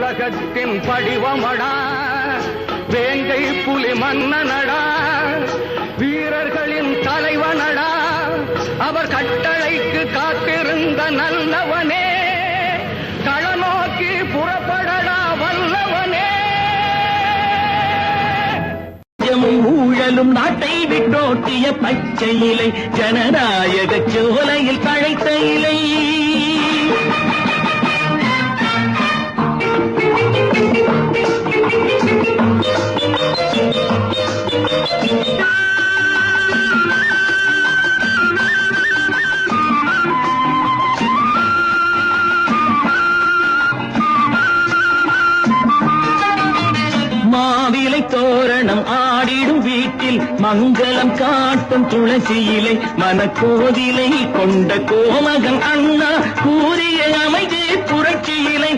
உலகத்தின் படிவமடா, வேங்கை புலி மன்னனடா, வீரர்களின் தலைவனடா, அவர் கட்டளைக்கு காத்திருந்த நல்லவனே, களநோக்கி புறப்படடா வல்லவனே. ஊழலும் நாட்டை விட்டோட்டிய பச்சை இலை, ஜனநாயக சோலையில் தழைத்த இலை. மாவிலை தோரணம் ஆடிடும் வீட்டில் மங்களம் காட்டும் துளசி இலை, மனக்கோதிலை கொண்ட கோமகன் அண்ணா கூறிய அமைதி புரட்சி இலை,